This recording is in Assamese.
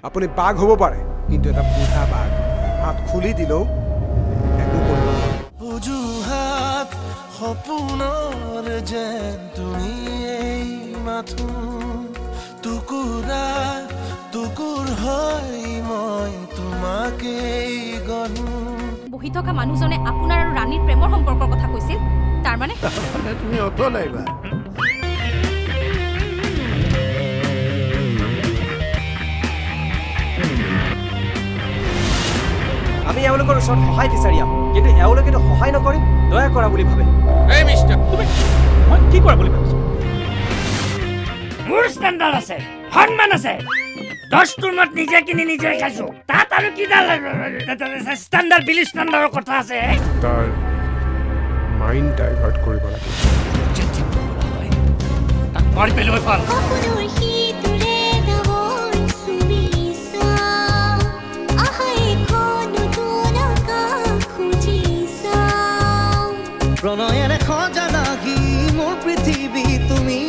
আপুনি বাঘ হ'ব পাৰে কিন্তু এটা বুঢ়া বাঘ হাত খুলি দিলেও একো কৰিব নোৱাৰে অজুহাত সপোনৰ যেন তুমি এই মাথো টুকুৰা টুকুৰ হৈ মই তোমাকেই গঢ়ো বহি থকা মানুহজনে আপোনাৰ আৰু ৰাণীৰ প্ৰেমৰ সম্পৰ্কৰ কথা কৈছিল তাৰমানে তুমি অতলাইবা আমি এওঁলোকৰ ওচৰত সহায় বিচাৰি আহোঁ কিন্তু এওঁলোকেতো সহায় নকৰি দয়া কৰা বুলি ভাবে এই মিষ্টাৰ তুমি মই কি কৰা বুলি ভাবিছো মোৰ ষ্টেণ্ডাৰ্ড আছে সন্মান আছে 10 টোৰ মত নিজে কিনি নিজে খাইছো তাত আৰু কি ডাল ষ্টেণ্ডাৰ্ড বিলি ষ্টেণ্ডাৰ্ডৰ কথা আছে তাৰ মাইণ্ড ডাইভাৰ্ট কৰিব লাগে তাক মাৰি পেলোৱাই ভাল প্ৰণয়েৰে সজা লাগি মোৰ পৃথিৱী তুমি